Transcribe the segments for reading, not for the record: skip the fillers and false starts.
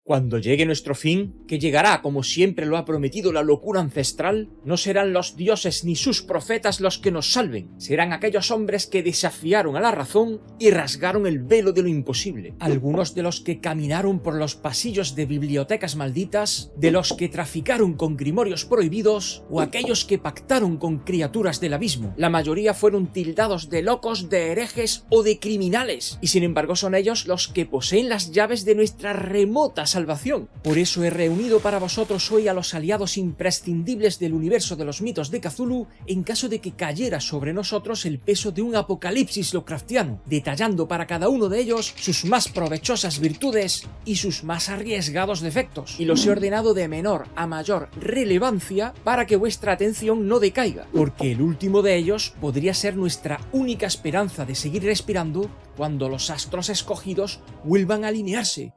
Cuando llegue nuestro fin, que llegará como siempre lo ha prometido la locura ancestral, no serán los dioses ni sus profetas los que nos salven, serán aquellos hombres que desafiaron a la razón y rasgaron el velo de lo imposible. Algunos de los que caminaron por los pasillos de bibliotecas malditas, de los que traficaron con grimorios prohibidos o aquellos que pactaron con criaturas del abismo. La mayoría fueron tildados de locos, de herejes o de criminales, y sin embargo son ellos los que poseen las llaves de nuestra remota salvación. Por eso he reunido para vosotros hoy a los aliados imprescindibles del universo de los mitos de Cthulhu en caso de que cayera sobre nosotros el peso de un apocalipsis lovecraftiano, detallando para cada uno de ellos sus más provechosas virtudes y sus más arriesgados defectos, y los he ordenado de menor a mayor relevancia para que vuestra atención no decaiga, porque el último de ellos podría ser nuestra única esperanza de seguir respirando cuando los astros escogidos vuelvan a alinearse.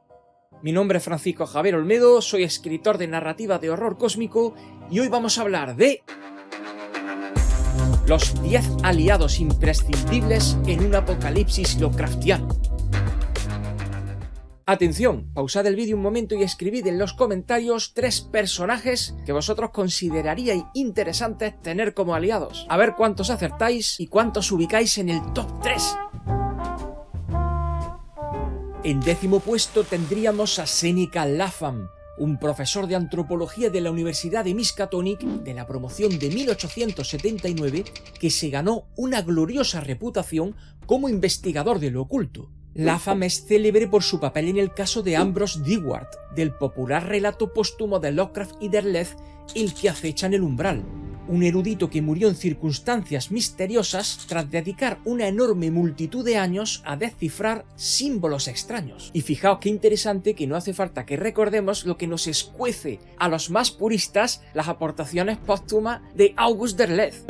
Mi nombre es Francisco Javier Olmedo, soy escritor de narrativa de horror cósmico y hoy vamos a hablar de los 10 aliados imprescindibles en un apocalipsis lovecraftiano. Atención, pausad el vídeo un momento y escribid en los comentarios 3 personajes que vosotros consideraríais interesantes tener como aliados. A ver cuántos acertáis y cuántos ubicáis en el top 3. En 10º puesto tendríamos a Seneca Lapham, un profesor de antropología de la Universidad de Miskatonic de la promoción de 1879 que se ganó una gloriosa reputación como investigador de lo oculto. Lapham es célebre por su papel en el caso de Ambrose Dewart, del popular relato póstumo de Lovecraft y Derleth, El que acecha en el umbral. Un erudito que murió en circunstancias misteriosas tras dedicar una enorme multitud de años a descifrar símbolos extraños. Y fijaos qué interesante que no hace falta que recordemos lo que nos escuece a los más puristas las aportaciones póstumas de August Derleth.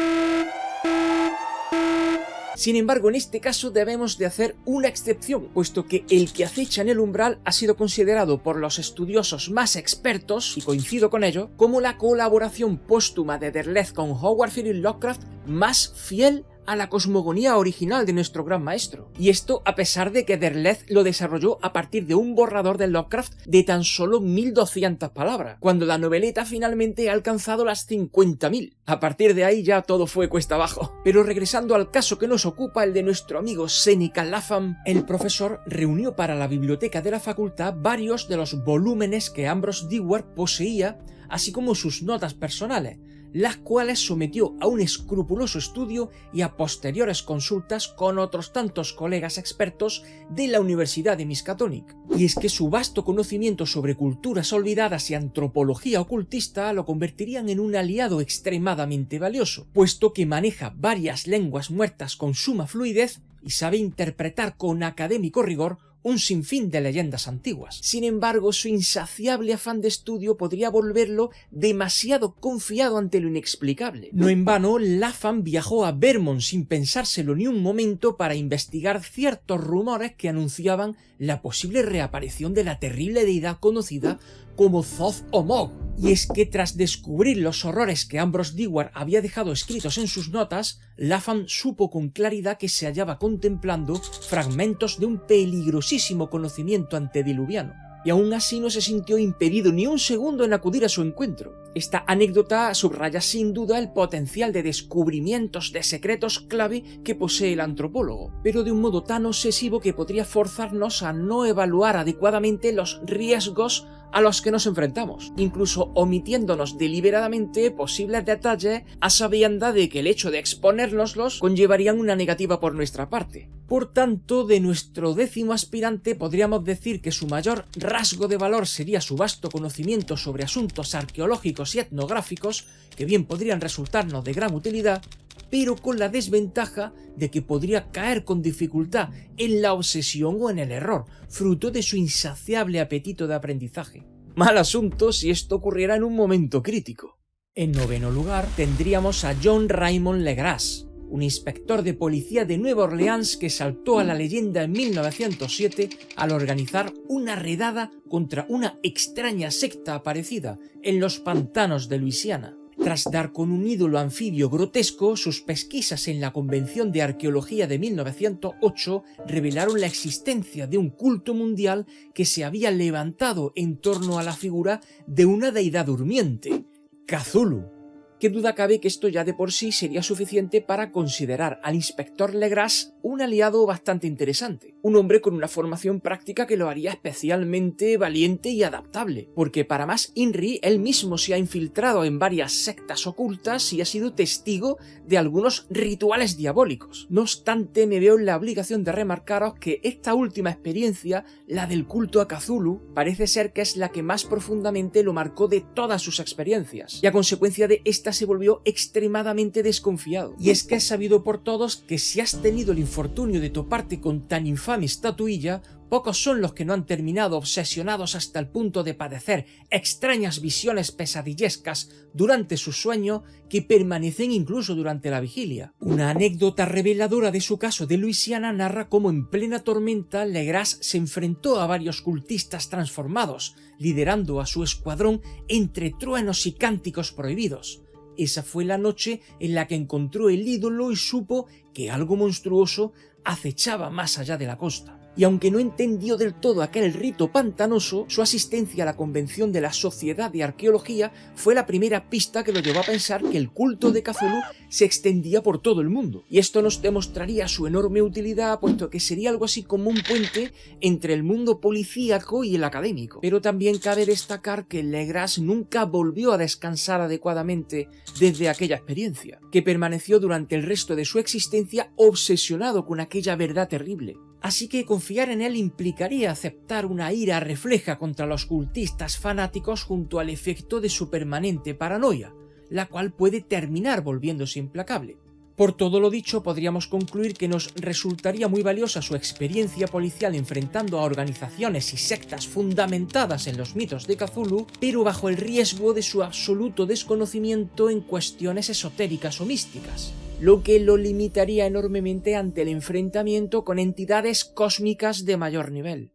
Sin embargo, en este caso debemos de hacer una excepción, puesto que El que acecha en el umbral ha sido considerado por los estudiosos más expertos, y coincido con ello, como la colaboración póstuma de Derleth con Howard Phillips Lovecraft más fiel a la cosmogonía original de nuestro gran maestro. Y esto a pesar de que Derleth lo desarrolló a partir de un borrador de Lovecraft de tan solo 1200 palabras, cuando la noveleta finalmente ha alcanzado las 50.000. A partir de ahí ya todo fue cuesta abajo. Pero regresando al caso que nos ocupa, el de nuestro amigo Seneca Lapham, el profesor reunió para la biblioteca de la facultad varios de los volúmenes que Ambrose Dewart poseía, así como sus notas personales, las cuales sometió a un escrupuloso estudio y a posteriores consultas con otros tantos colegas expertos de la Universidad de Miskatonic. Y es que su vasto conocimiento sobre culturas olvidadas y antropología ocultista lo convertirían en un aliado extremadamente valioso, puesto que maneja varias lenguas muertas con suma fluidez y sabe interpretar con académico rigor un sinfín de leyendas antiguas. Sin embargo, su insaciable afán de estudio podría volverlo demasiado confiado ante lo inexplicable. No en vano, Lapham viajó a Vermont sin pensárselo ni un momento para investigar ciertos rumores que anunciaban la posible reaparición de la terrible deidad conocida como Thoth-o-Mog. Y es que tras descubrir los horrores que Ambrose Dewart había dejado escritos en sus notas, Lapham supo con claridad que se hallaba contemplando fragmentos de un peligrosísimo conocimiento antediluviano. Y aún así no se sintió impedido ni un segundo en acudir a su encuentro. Esta anécdota subraya sin duda el potencial de descubrimientos de secretos clave que posee el antropólogo, pero de un modo tan obsesivo que podría forzarnos a no evaluar adecuadamente los riesgos a los que nos enfrentamos, incluso omitiéndonos deliberadamente posibles detalles a sabiendas de que el hecho de exponérnoslos conllevarían una negativa por nuestra parte. Por tanto, de nuestro 10º aspirante podríamos decir que su mayor rasgo de valor sería su vasto conocimiento sobre asuntos arqueológicos y etnográficos, que bien podrían resultarnos de gran utilidad, pero con la desventaja de que podría caer con dificultad en la obsesión o en el error, fruto de su insaciable apetito de aprendizaje. Mal asunto si esto ocurriera en un momento crítico. En 9º lugar tendríamos a John Raymond Legras, un inspector de policía de Nueva Orleans que saltó a la leyenda en 1907 al organizar una redada contra una extraña secta aparecida en los pantanos de Luisiana. Tras dar con un ídolo anfibio grotesco, sus pesquisas en la Convención de Arqueología de 1908 revelaron la existencia de un culto mundial que se había levantado en torno a la figura de una deidad durmiente, Cthulhu. Qué duda cabe que esto ya de por sí sería suficiente para considerar al inspector Legras un aliado bastante interesante, un hombre con una formación práctica que lo haría especialmente valiente y adaptable, porque para más INRI él mismo se ha infiltrado en varias sectas ocultas y ha sido testigo de algunos rituales diabólicos. No obstante, me veo en la obligación de remarcaros que esta última experiencia, la del culto a Cthulhu, parece ser que es la que más profundamente lo marcó de todas sus experiencias, y a consecuencia de esta se volvió extremadamente desconfiado. Y es que es sabido por todos que si has tenido el infortunio de toparte con tan infame estatuilla, pocos son los que no han terminado obsesionados hasta el punto de padecer extrañas visiones pesadillescas durante su sueño que permanecen incluso durante la vigilia. Una anécdota reveladora de su caso de Luisiana narra cómo en plena tormenta Legras se enfrentó a varios cultistas transformados, liderando a su escuadrón entre truenos y cánticos prohibidos. Esa fue la noche en la que encontró el ídolo y supo que algo monstruoso acechaba más allá de la costa. Y aunque no entendió del todo aquel rito pantanoso, su asistencia a la convención de la Sociedad de Arqueología fue la primera pista que lo llevó a pensar que el culto de Cthulhu se extendía por todo el mundo. Y esto nos demostraría su enorme utilidad, puesto que sería algo así como un puente entre el mundo policíaco y el académico. Pero también cabe destacar que Legras nunca volvió a descansar adecuadamente desde aquella experiencia, que permaneció durante el resto de su existencia obsesionado con aquella verdad terrible. Así que confiar en él implicaría aceptar una ira refleja contra los cultistas fanáticos junto al efecto de su permanente paranoia, la cual puede terminar volviéndose implacable. Por todo lo dicho, podríamos concluir que nos resultaría muy valiosa su experiencia policial enfrentando a organizaciones y sectas fundamentadas en los mitos de Cthulhu, pero bajo el riesgo de su absoluto desconocimiento en cuestiones esotéricas o místicas, lo que lo limitaría enormemente ante el enfrentamiento con entidades cósmicas de mayor nivel.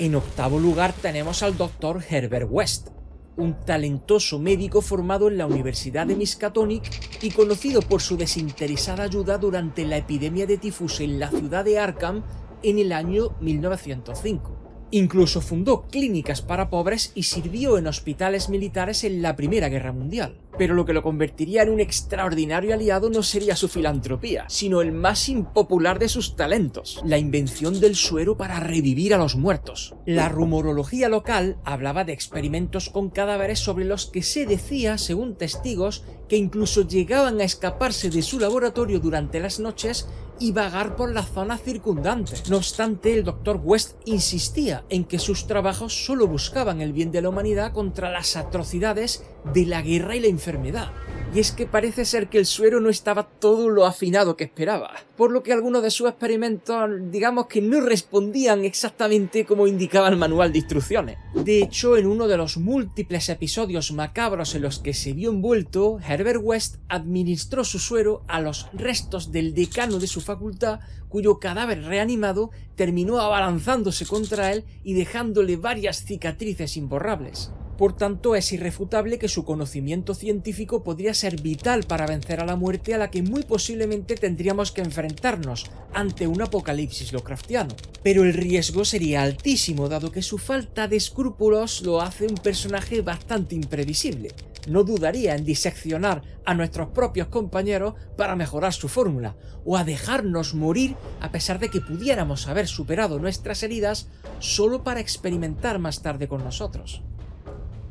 En octavo lugar tenemos al Dr. Herbert West, un talentoso médico formado en la Universidad de Miskatonic y conocido por su desinteresada ayuda durante la epidemia de tifus en la ciudad de Arkham en el año 1905. Incluso fundó clínicas para pobres y sirvió en hospitales militares en la Primera Guerra Mundial. Pero lo que lo convertiría en un extraordinario aliado no sería su filantropía, sino el más impopular de sus talentos, la invención del suero para revivir a los muertos. La rumorología local hablaba de experimentos con cadáveres sobre los que se decía, según testigos, que incluso llegaban a escaparse de su laboratorio durante las noches y vagar por la zona circundante. No obstante, el Dr. West insistía en que sus trabajos solo buscaban el bien de la humanidad contra las atrocidades de la guerra y la enfermedad. Y es que parece ser que el suero no estaba todo lo afinado que esperaba, por lo que algunos de sus experimentos, digamos que no respondían exactamente como indicaba el manual de instrucciones. De hecho, en uno de los múltiples episodios macabros en los que se vio envuelto, Herbert West administró su suero a los restos del decano de su facultad, cuyo cadáver reanimado terminó abalanzándose contra él y dejándole varias cicatrices imborrables. Por tanto, es irrefutable que su conocimiento científico podría ser vital para vencer a la muerte a la que muy posiblemente tendríamos que enfrentarnos ante un apocalipsis Lovecraftiano. Pero el riesgo sería altísimo, dado que su falta de escrúpulos lo hace un personaje bastante imprevisible. No dudaría en diseccionar a nuestros propios compañeros para mejorar su fórmula, o a dejarnos morir a pesar de que pudiéramos haber superado nuestras heridas solo para experimentar más tarde con nosotros.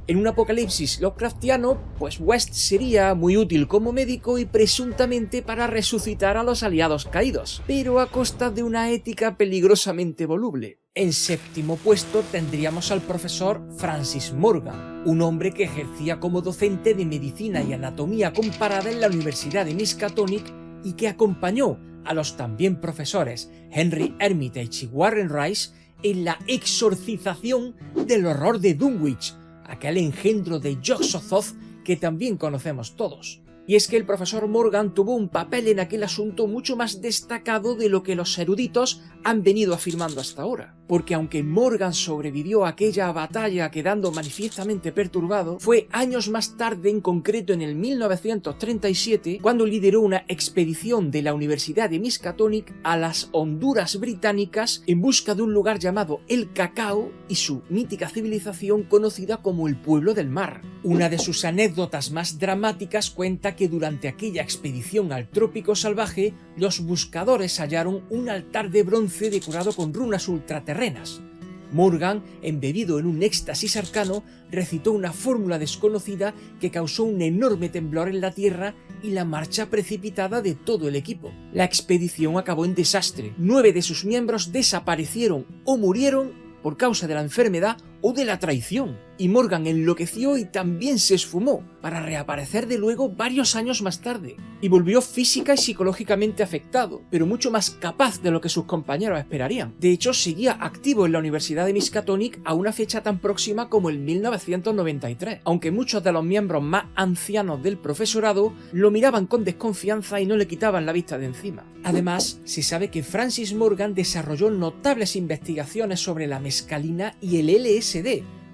En un apocalipsis Lovecraftiano, pues West sería muy útil como médico y presuntamente para resucitar a los aliados caídos, pero a costa de una ética peligrosamente voluble. En séptimo puesto tendríamos al profesor Francis Morgan, un hombre que ejercía como docente de medicina y anatomía comparada en la Universidad de Miskatonic y que acompañó a los también profesores Henry Armitage y Warren Rice en la exorcización del horror de Dunwich, aquel engendro de Yog-Sothoth que también conocemos todos. Y es que el profesor Morgan tuvo un papel en aquel asunto mucho más destacado de lo que los eruditos han venido afirmando hasta ahora. Porque aunque Morgan sobrevivió a aquella batalla quedando manifiestamente perturbado, fue años más tarde, en concreto en el 1937, cuando lideró una expedición de la Universidad de Miskatonic a las Honduras británicas en busca de un lugar llamado El Cacao y su mítica civilización conocida como el Pueblo del Mar. Una de sus anécdotas más dramáticas cuenta que durante aquella expedición al trópico salvaje, los buscadores hallaron un altar de bronce decorado con runas ultraterrenas. Morgan, embebido en un éxtasis arcano, recitó una fórmula desconocida que causó un enorme temblor en la tierra y la marcha precipitada de todo el equipo. La expedición acabó en desastre. 9 de sus miembros desaparecieron o murieron por causa de la enfermedad o de la traición, y Morgan enloqueció y también se esfumó, para reaparecer de luego varios años más tarde, y volvió física y psicológicamente afectado, pero mucho más capaz de lo que sus compañeros esperarían. De hecho, seguía activo en la Universidad de Miskatonic a una fecha tan próxima como el 1993, aunque muchos de los miembros más ancianos del profesorado lo miraban con desconfianza y no le quitaban la vista de encima. Además, se sabe que Francis Morgan desarrolló notables investigaciones sobre la mescalina y el LSD,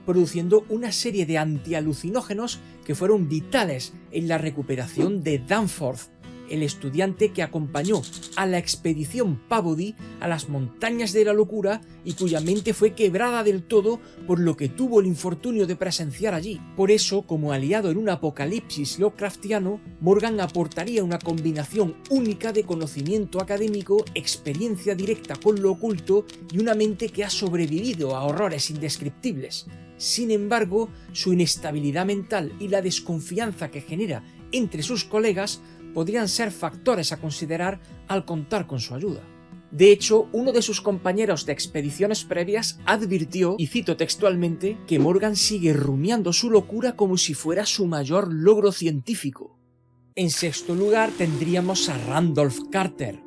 produciendo una serie de antialucinógenos que fueron vitales en la recuperación de Danforth, el estudiante que acompañó a la expedición Peabody a las montañas de la locura y cuya mente fue quebrada del todo por lo que tuvo el infortunio de presenciar allí. Por eso, como aliado en un apocalipsis Lovecraftiano, Morgan aportaría una combinación única de conocimiento académico, experiencia directa con lo oculto y una mente que ha sobrevivido a horrores indescriptibles. Sin embargo, su inestabilidad mental y la desconfianza que genera entre sus colegas podrían ser factores a considerar al contar con su ayuda. De hecho, uno de sus compañeros de expediciones previas advirtió, y cito textualmente, que Morgan sigue rumiando su locura como si fuera su mayor logro científico. En sexto lugar tendríamos a Randolph Carter.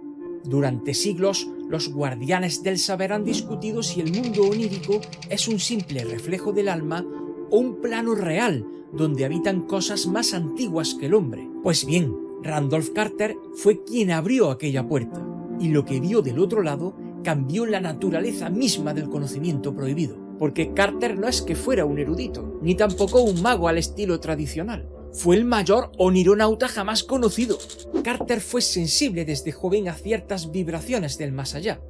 Durante siglos, los guardianes del saber han discutido si el mundo onírico es un simple reflejo del alma o un plano real donde habitan cosas más antiguas que el hombre. Pues bien, Randolph Carter fue quien abrió aquella puerta, y lo que vio del otro lado cambió la naturaleza misma del conocimiento prohibido, porque Carter no es que fuera un erudito, ni tampoco un mago al estilo tradicional. Fue el mayor onironauta jamás conocido. Carter fue sensible desde joven a ciertas vibraciones del más allá.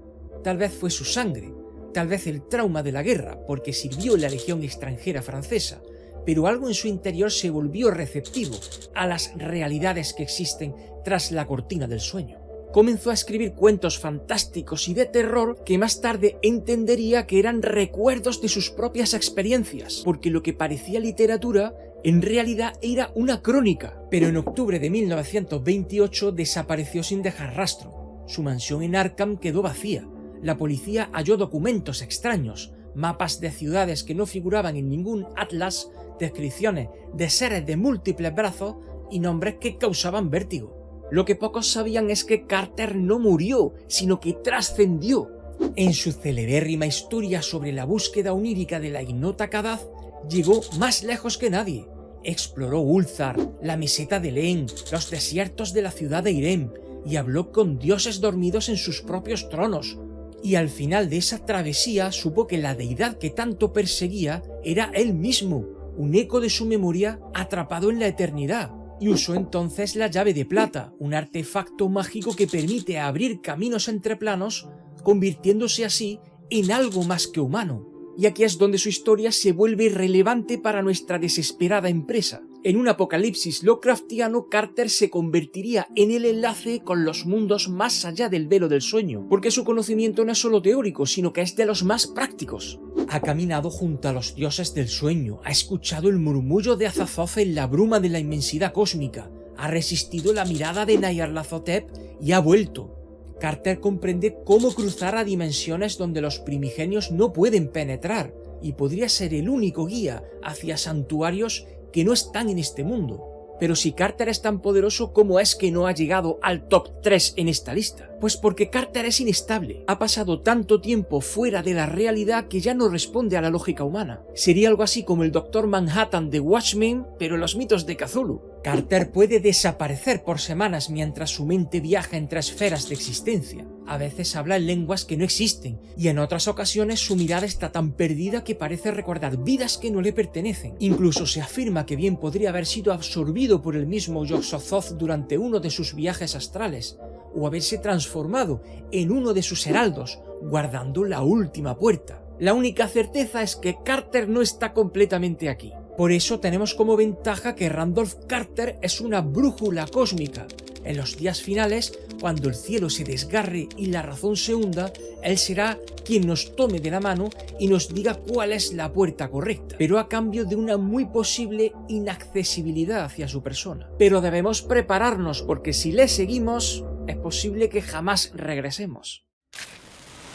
Tal vez fue su sangre, tal vez el trauma de la guerra, porque sirvió en la Legión extranjera francesa, pero algo en su interior se volvió receptivo a las realidades que existen tras la cortina del sueño. Comenzó a escribir cuentos fantásticos y de terror que más tarde entendería que eran recuerdos de sus propias experiencias, porque lo que parecía literatura en realidad era una crónica. Pero en octubre de 1928 desapareció sin dejar rastro. Su mansión en Arkham quedó vacía. La policía halló documentos extraños, mapas de ciudades que no figuraban en ningún atlas, descripciones de seres de múltiples brazos y nombres que causaban vértigo. Lo que pocos sabían es que Carter no murió, sino que trascendió. En su celebérrima historia sobre la búsqueda onírica de la ignota Kadath, llegó más lejos que nadie. Exploró Ulthar, la meseta de Len, los desiertos de la ciudad de Irem, y habló con dioses dormidos en sus propios tronos. Y al final de esa travesía supo que la deidad que tanto perseguía era él mismo, un eco de su memoria atrapado en la eternidad, y usó entonces la llave de plata, un artefacto mágico que permite abrir caminos entre planos, convirtiéndose así en algo más que humano. Y aquí es donde su historia se vuelve relevante para nuestra desesperada empresa. En un apocalipsis Lovecraftiano, Carter se convertiría en el enlace con los mundos más allá del velo del sueño, porque su conocimiento no es solo teórico, sino que es de los más prácticos. Ha caminado junto a los dioses del sueño, ha escuchado el murmullo de Azathoth en la bruma de la inmensidad cósmica, ha resistido la mirada de Nyarlathotep y ha vuelto. Carter comprende cómo cruzar a dimensiones donde los primigenios no pueden penetrar, y podría ser el único guía hacia santuarios que no están en este mundo. Pero si Carter es tan poderoso, ¿cómo es que no ha llegado al top 3 en esta lista? Pues porque Carter es inestable, ha pasado tanto tiempo fuera de la realidad que ya no responde a la lógica humana. Sería algo así como el Dr. Manhattan de Watchmen, pero en los mitos de Cthulhu. Carter puede desaparecer por semanas mientras su mente viaja entre esferas de existencia. A veces habla en lenguas que no existen, y en otras ocasiones su mirada está tan perdida que parece recordar vidas que no le pertenecen. Incluso se afirma que bien podría haber sido absorbido por el mismo Yog-Sothoth durante uno de sus viajes astrales, o haberse transformado en uno de sus heraldos, guardando la última puerta. La única certeza es que Carter no está completamente aquí. Por eso tenemos como ventaja que Randolph Carter es una brújula cósmica. En los días finales, cuando el cielo se desgarre y la razón se hunda, él será quien nos tome de la mano y nos diga cuál es la puerta correcta, pero a cambio de una muy posible inaccesibilidad hacia su persona. Pero debemos prepararnos porque si le seguimos, es posible que jamás regresemos.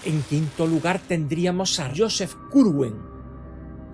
En quinto lugar tendríamos a Joseph Curwen,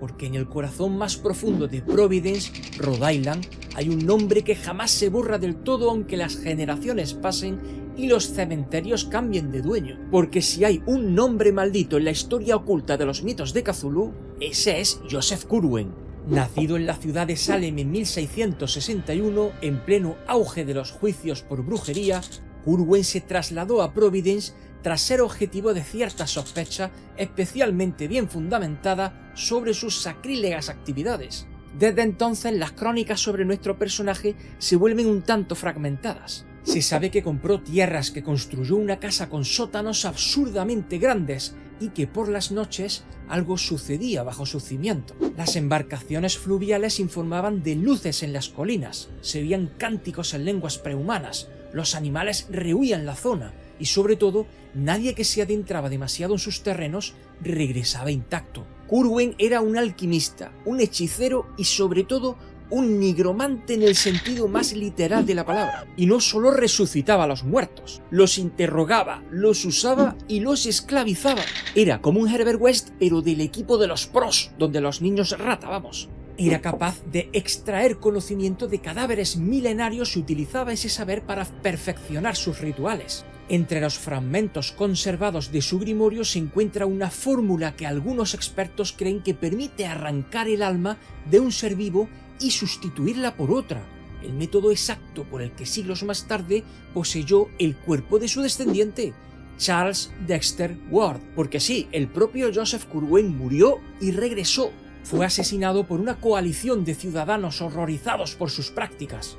porque en el corazón más profundo de Providence, Rhode Island, hay un nombre que jamás se borra del todo aunque las generaciones pasen y los cementerios cambien de dueño. Porque si hay un nombre maldito en la historia oculta de los mitos de Cthulhu, ese es Joseph Curwen. Nacido en la ciudad de Salem en 1661, en pleno auge de los juicios por brujería, Curwen se trasladó a Providence tras ser objetivo de cierta sospecha especialmente bien fundamentada sobre sus sacrílegas actividades. Desde entonces las crónicas sobre nuestro personaje se vuelven un tanto fragmentadas. Se sabe que compró tierras, que construyó una casa con sótanos absurdamente grandes y que por las noches algo sucedía bajo su cimiento. Las embarcaciones fluviales informaban de luces en las colinas, se oían cánticos en lenguas prehumanas, los animales rehuían la zona y sobre todo nadie que se adentraba demasiado en sus terrenos regresaba intacto. Curwen era un alquimista, un hechicero y sobre todo un nigromante en el sentido más literal de la palabra. Y no solo resucitaba a los muertos, los interrogaba, los usaba y los esclavizaba. Era como un Herbert West pero del equipo de los pros, donde los niños rata, vamos. Era capaz de extraer conocimiento de cadáveres milenarios y utilizaba ese saber para perfeccionar sus rituales. Entre los fragmentos conservados de su grimorio se encuentra una fórmula que algunos expertos creen que permite arrancar el alma de un ser vivo y sustituirla por otra, el método exacto por el que siglos más tarde poseyó el cuerpo de su descendiente, Charles Dexter Ward. Porque sí, el propio Joseph Curwen murió y regresó. Fue asesinado por una coalición de ciudadanos horrorizados por sus prácticas.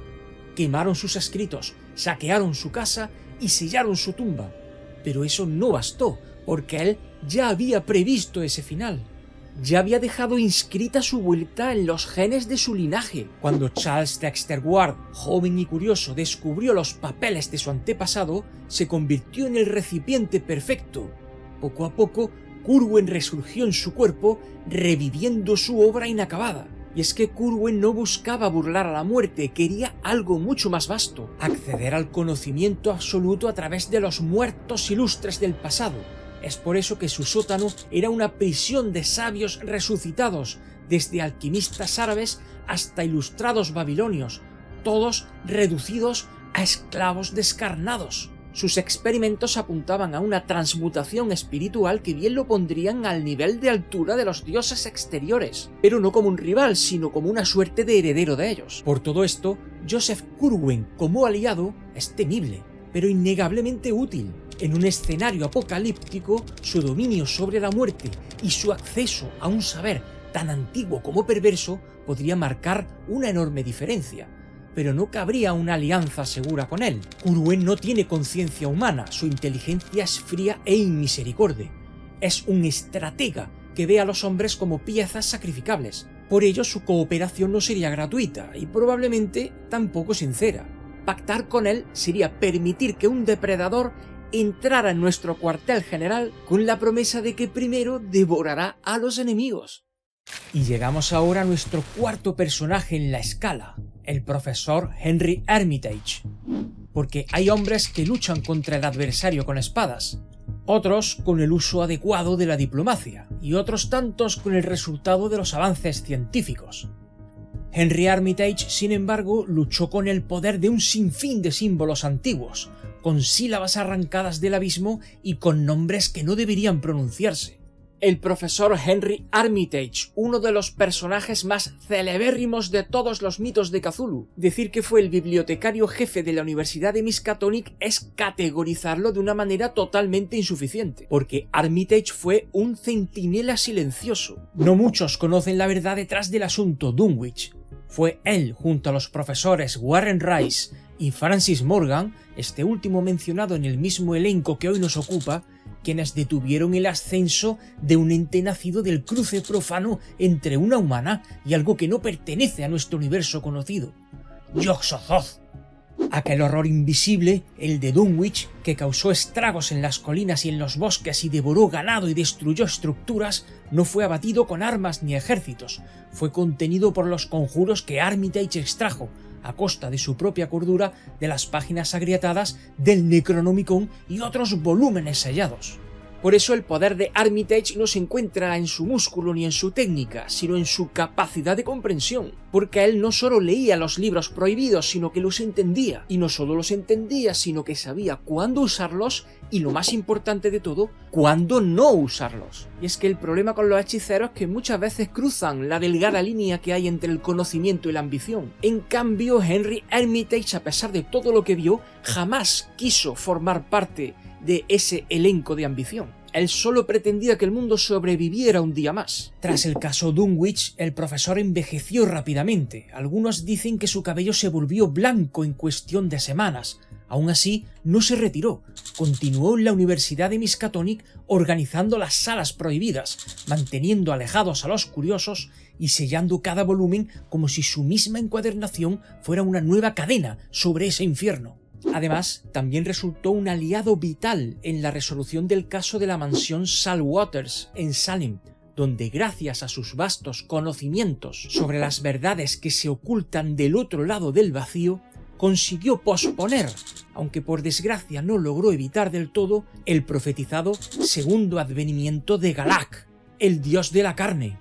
Quemaron sus escritos, saquearon su casa y sellaron su tumba. Pero eso no bastó, porque él ya había previsto ese final. Ya había dejado inscrita su vuelta en los genes de su linaje. Cuando Charles Dexter Ward, joven y curioso, descubrió los papeles de su antepasado, se convirtió en el recipiente perfecto. Poco a poco, Curwen resurgió en su cuerpo, reviviendo su obra inacabada. Y es que Curwen no buscaba burlar a la muerte, quería algo mucho más vasto: acceder al conocimiento absoluto a través de los muertos ilustres del pasado. Es por eso que su sótano era una prisión de sabios resucitados, desde alquimistas árabes hasta ilustrados babilonios, todos reducidos a esclavos descarnados. Sus experimentos apuntaban a una transmutación espiritual que bien lo pondrían al nivel de altura de los dioses exteriores, pero no como un rival, sino como una suerte de heredero de ellos. Por todo esto, Joseph Curwen como aliado es temible, pero innegablemente útil. En un escenario apocalíptico, su dominio sobre la muerte y su acceso a un saber tan antiguo como perverso podría marcar una enorme diferencia. Pero no cabría una alianza segura con él. Curwen no tiene conciencia humana, su inteligencia es fría e inmisericorde. Es un estratega que ve a los hombres como piezas sacrificables. Por ello su cooperación no sería gratuita y probablemente tampoco sincera. Pactar con él sería permitir que un depredador entrara en nuestro cuartel general con la promesa de que primero devorará a los enemigos. Y llegamos ahora a nuestro cuarto personaje en la escala, el profesor Henry Armitage. Porque hay hombres que luchan contra el adversario con espadas, otros con el uso adecuado de la diplomacia y otros tantos con el resultado de los avances científicos. Henry Armitage, sin embargo, luchó con el poder de un sinfín de símbolos antiguos, con sílabas arrancadas del abismo y con nombres que no deberían pronunciarse. El profesor Henry Armitage, uno de los personajes más celebérrimos de todos los mitos de Cthulhu. Decir que fue el bibliotecario jefe de la Universidad de Miskatonic es categorizarlo de una manera totalmente insuficiente, porque Armitage fue un centinela silencioso. No muchos conocen la verdad detrás del asunto Dunwich. Fue él, junto a los profesores Warren Rice y Francis Morgan, este último mencionado en el mismo elenco que hoy nos ocupa, quienes detuvieron el ascenso de un ente nacido del cruce profano entre una humana y algo que no pertenece a nuestro universo conocido, Yog-Sothoth. Aquel horror invisible, el de Dunwich, que causó estragos en las colinas y en los bosques y devoró ganado y destruyó estructuras, no fue abatido con armas ni ejércitos, fue contenido por los conjuros que Armitage extrajo, a costa de su propia cordura, de las páginas agrietadas del Necronomicon y otros volúmenes sellados. Por eso el poder de Armitage no se encuentra en su músculo ni en su técnica, sino en su capacidad de comprensión, porque él no solo leía los libros prohibidos, sino que los entendía, y no solo los entendía, sino que sabía cuándo usarlos y, lo más importante de todo, cuándo no usarlos. Y es que el problema con los hechiceros es que muchas veces cruzan la delgada línea que hay entre el conocimiento y la ambición. En cambio, Henry Armitage, a pesar de todo lo que vio, jamás quiso formar parte de ese elenco de ambición. Él solo pretendía que el mundo sobreviviera un día más. Tras el caso Dunwich, el profesor envejeció rápidamente. Algunos dicen que su cabello se volvió blanco en cuestión de semanas. Aún así, no se retiró. Continuó en la Universidad de Miskatonic organizando las salas prohibidas, manteniendo alejados a los curiosos y sellando cada volumen como si su misma encuadernación fuera una nueva cadena sobre ese infierno. Además, también resultó un aliado vital en la resolución del caso de la mansión Salwaters en Salem, donde gracias a sus vastos conocimientos sobre las verdades que se ocultan del otro lado del vacío, consiguió posponer, aunque por desgracia no logró evitar del todo, el profetizado segundo advenimiento de Galak, el dios de la carne.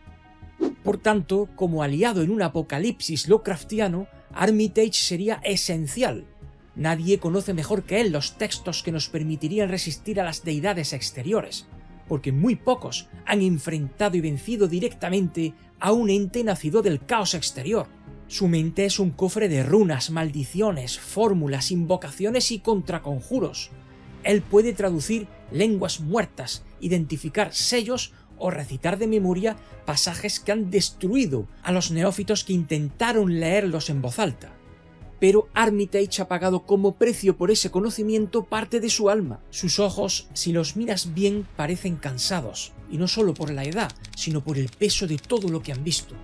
Por tanto, como aliado en un apocalipsis Lovecraftiano, Armitage sería esencial. Nadie conoce mejor que él los textos que nos permitirían resistir a las deidades exteriores, porque muy pocos han enfrentado y vencido directamente a un ente nacido del caos exterior. Su mente es un cofre de runas, maldiciones, fórmulas, invocaciones y contraconjuros. Él puede traducir lenguas muertas, identificar sellos o recitar de memoria pasajes que han destruido a los neófitos que intentaron leerlos en voz alta. Pero Armitage ha pagado como precio por ese conocimiento parte de su alma. Sus ojos, si los miras bien, parecen cansados, y no solo por la edad, sino por el peso de todo lo que han visto.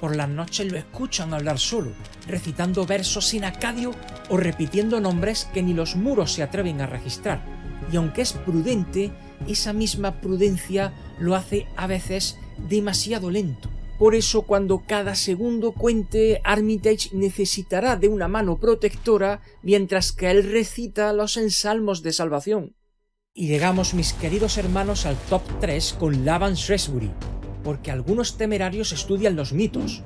Por las noches lo escuchan hablar solo, recitando versos en acadio o repitiendo nombres que ni los muros se atreven a registrar. Y aunque es prudente, esa misma prudencia lo hace a veces demasiado lento. Por eso, cuando cada segundo cuente, Armitage necesitará de una mano protectora mientras que él recita los ensalmos de salvación. Y llegamos, mis queridos hermanos, al top 3 con Laban Shrewsbury, porque algunos temerarios estudian los mitos,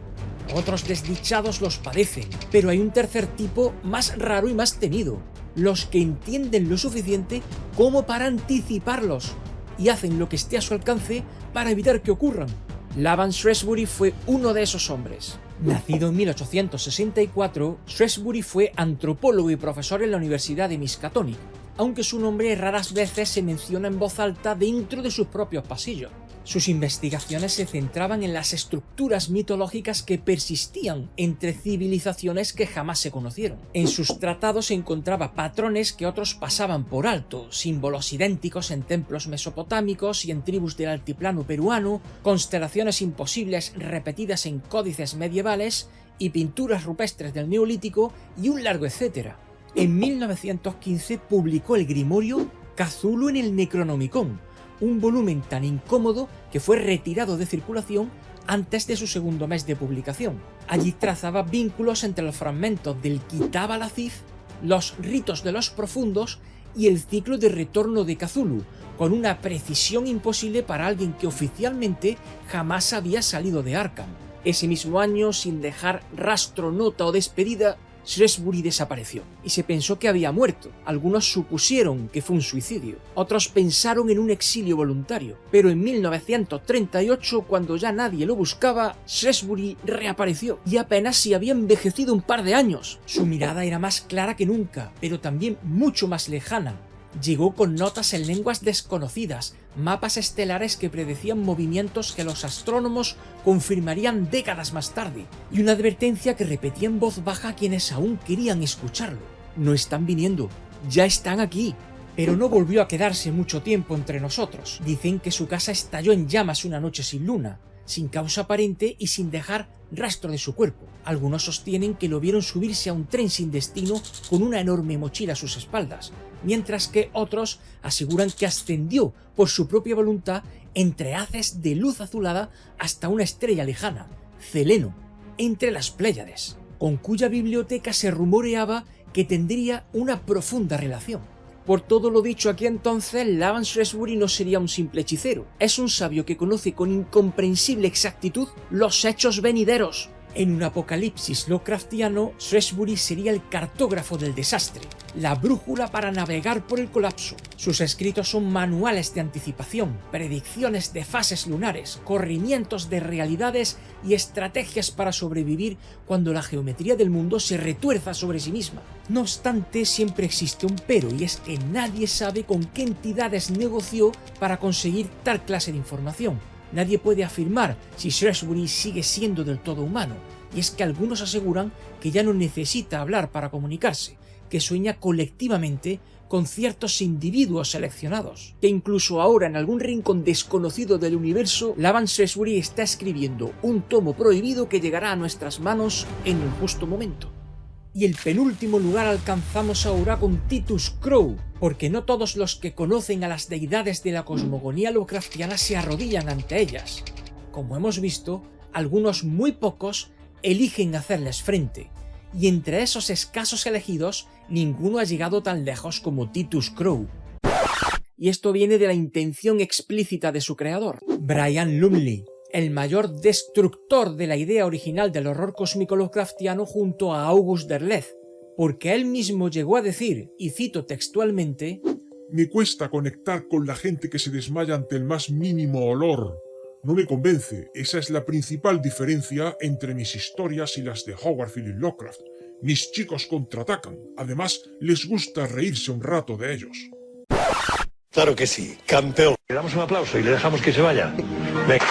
otros desdichados los padecen, pero hay un tercer tipo más raro y más temido, los que entienden lo suficiente como para anticiparlos y hacen lo que esté a su alcance para evitar que ocurran. Laban Shrewsbury fue uno de esos hombres. Nacido en 1864, Shrewsbury fue antropólogo y profesor en la Universidad de Miskatonic, aunque su nombre raras veces se menciona en voz alta dentro de sus propios pasillos. Sus investigaciones se centraban en las estructuras mitológicas que persistían entre civilizaciones que jamás se conocieron. En sus tratados se encontraba patrones que otros pasaban por alto, símbolos idénticos en templos mesopotámicos y en tribus del altiplano peruano, constelaciones imposibles repetidas en códices medievales y pinturas rupestres del Neolítico y un largo etcétera. En 1915 publicó el grimorio Cthulhu en el Necronomicon, un volumen tan incómodo que fue retirado de circulación antes de su segundo mes de publicación. Allí trazaba vínculos entre los fragmentos del Kitab al-Aziz, los ritos de los profundos y el ciclo de retorno de Cthulhu, con una precisión imposible para alguien que oficialmente jamás había salido de Arkham. Ese mismo año, sin dejar rastro, nota o despedida, Shrewsbury desapareció y se pensó que había muerto. Algunos supusieron que fue un suicidio, otros pensaron en un exilio voluntario, pero en 1938, cuando ya nadie lo buscaba, Shrewsbury reapareció y apenas si había envejecido un par de años. Su mirada era más clara que nunca, pero también mucho más lejana. Llegó con notas en lenguas desconocidas, mapas estelares que predecían movimientos que los astrónomos confirmarían décadas más tarde, y una advertencia que repetía en voz baja a quienes aún querían escucharlo. No están viniendo, ya están aquí. Pero no volvió a quedarse mucho tiempo entre nosotros. Dicen que su casa estalló en llamas una noche sin luna, sin causa aparente y sin dejar rastro de su cuerpo. Algunos sostienen que lo vieron subirse a un tren sin destino con una enorme mochila a sus espaldas, mientras que otros aseguran que ascendió por su propia voluntad entre haces de luz azulada hasta una estrella lejana, Celeno, entre las Pléyades, con cuya biblioteca se rumoreaba que tendría una profunda relación. Por todo lo dicho aquí entonces, Laban Shrewsbury no sería un simple hechicero, es un sabio que conoce con incomprensible exactitud los hechos venideros. En un apocalipsis Lovecraftiano, Shrewsbury sería el cartógrafo del desastre, la brújula para navegar por el colapso. Sus escritos son manuales de anticipación, predicciones de fases lunares, corrimientos de realidades y estrategias para sobrevivir cuando la geometría del mundo se retuerza sobre sí misma. No obstante, siempre existe un pero, y es que nadie sabe con qué entidades negoció para conseguir tal clase de información. Nadie puede afirmar si Shrewsbury sigue siendo del todo humano, y es que algunos aseguran que ya no necesita hablar para comunicarse, que sueña colectivamente con ciertos individuos seleccionados, que incluso ahora en algún rincón desconocido del universo, Laban Shrewsbury está escribiendo un tomo prohibido que llegará a nuestras manos en el justo momento. Y el penúltimo lugar alcanzamos ahora con Titus Crow, porque no todos los que conocen a las deidades de la cosmogonía Lovecraftiana se arrodillan ante ellas. Como hemos visto, algunos muy pocos eligen hacerles frente, y entre esos escasos elegidos, ninguno ha llegado tan lejos como Titus Crow. Y esto viene de la intención explícita de su creador, Brian Lumley, el mayor destructor de la idea original del horror cósmico Lovecraftiano junto a August Derleth, porque él mismo llegó a decir, y cito textualmente: «Me cuesta conectar con la gente que se desmaya ante el más mínimo olor. No me convence, esa es la principal diferencia entre mis historias y las de Howard Phillips Lovecraft. Mis chicos contraatacan, además les gusta reírse un rato de ellos». Claro que sí, campeón. Le damos un aplauso y le dejamos que se vaya. Venga.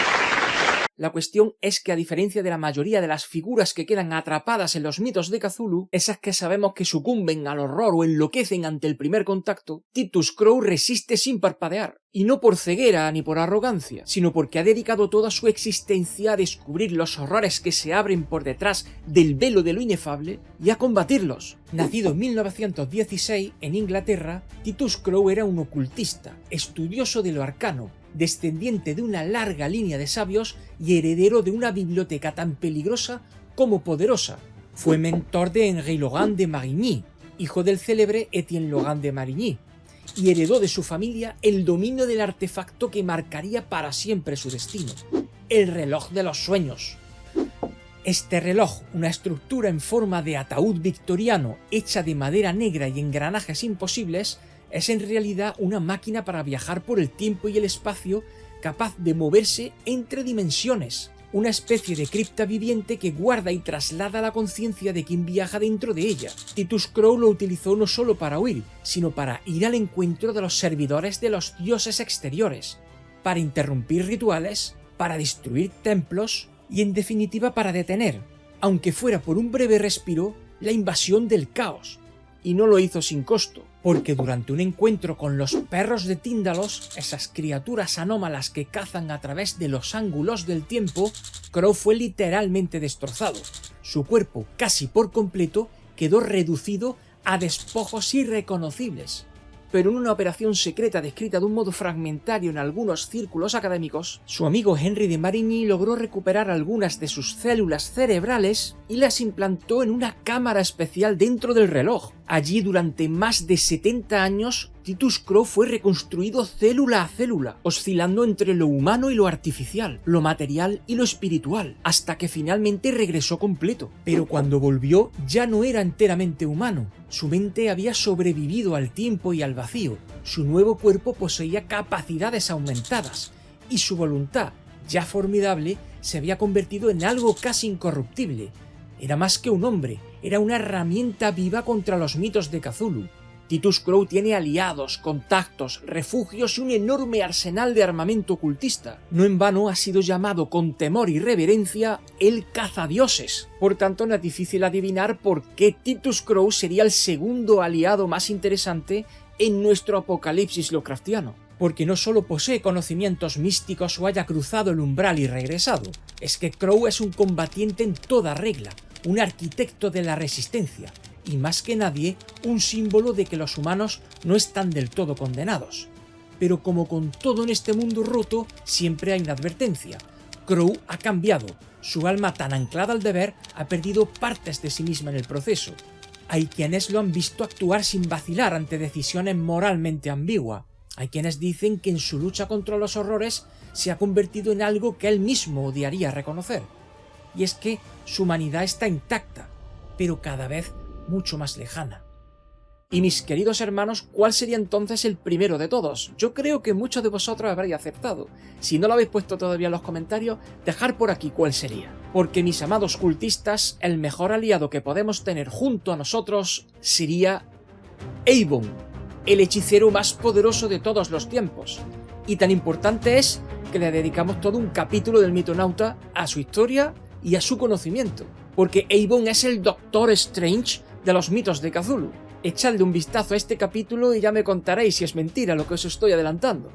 La cuestión es que, a diferencia de la mayoría de las figuras que quedan atrapadas en los mitos de Cthulhu, esas que sabemos que sucumben al horror o enloquecen ante el primer contacto, Titus Crow resiste sin parpadear, y no por ceguera ni por arrogancia, sino porque ha dedicado toda su existencia a descubrir los horrores que se abren por detrás del velo de lo inefable y a combatirlos. Nacido en 1916 en Inglaterra, Titus Crow era un ocultista, estudioso de lo arcano, descendiente de una larga línea de sabios y heredero de una biblioteca tan peligrosa como poderosa. Fue mentor de Henri Logan de Marigny, hijo del célebre Etienne Logan de Marigny, y heredó de su familia el dominio del artefacto que marcaría para siempre su destino, el reloj de los sueños. Este reloj, una estructura en forma de ataúd victoriano hecha de madera negra y engranajes imposibles, es en realidad una máquina para viajar por el tiempo y el espacio, capaz de moverse entre dimensiones, una especie de cripta viviente que guarda y traslada la conciencia de quien viaja dentro de ella. Titus Crow lo utilizó no solo para huir, sino para ir al encuentro de los servidores de los dioses exteriores, para interrumpir rituales, para destruir templos y en definitiva para detener, aunque fuera por un breve respiro, la invasión del caos. Y no lo hizo sin costo, porque durante un encuentro con los perros de Tíndalos, esas criaturas anómalas que cazan a través de los ángulos del tiempo, Crow fue literalmente destrozado. Su cuerpo, casi por completo, quedó reducido a despojos irreconocibles. Pero en una operación secreta descrita de un modo fragmentario en algunos círculos académicos, su amigo Henry de Marigny logró recuperar algunas de sus células cerebrales y las implantó en una cámara especial dentro del reloj. Allí, durante más de 70 años, Titus Crow fue reconstruido célula a célula, oscilando entre lo humano y lo artificial, lo material y lo espiritual, hasta que finalmente regresó completo. Pero cuando volvió ya no era enteramente humano. Su mente había sobrevivido al tiempo y al vacío, su nuevo cuerpo poseía capacidades aumentadas, y su voluntad, ya formidable, se había convertido en algo casi incorruptible. Era más que un hombre, era una herramienta viva contra los mitos de Cthulhu. Titus Crow tiene aliados, contactos, refugios y un enorme arsenal de armamento ocultista. No en vano ha sido llamado con temor y reverencia el cazadioses. Por tanto, no es difícil adivinar por qué Titus Crow sería el segundo aliado más interesante en nuestro apocalipsis Lovecraftiano. Porque no solo posee conocimientos místicos o haya cruzado el umbral y regresado, es que Crow es un combatiente en toda regla, un arquitecto de la resistencia, y más que nadie, un símbolo de que los humanos no están del todo condenados. Pero como con todo en este mundo roto, siempre hay una advertencia. Crow ha cambiado, su alma tan anclada al deber ha perdido partes de sí misma en el proceso. Hay quienes lo han visto actuar sin vacilar ante decisiones moralmente ambiguas. Hay quienes dicen que en su lucha contra los horrores se ha convertido en algo que él mismo odiaría reconocer. Y es que su humanidad está intacta, pero cada vez mucho más lejana. Y mis queridos hermanos, ¿cuál sería entonces el primero de todos? Yo creo que muchos de vosotros habréis acertado. Si no lo habéis puesto todavía en los comentarios, dejad por aquí cuál sería. Porque mis amados cultistas, el mejor aliado que podemos tener junto a nosotros sería Eibon, el hechicero más poderoso de todos los tiempos. Y tan importante es que le dedicamos todo un capítulo del Mitonauta a su historia y a su conocimiento. Porque Eibon es el Doctor Strange de los mitos de Cthulhu. Echadle un vistazo a este capítulo y ya me contaréis si es mentira lo que os estoy adelantando.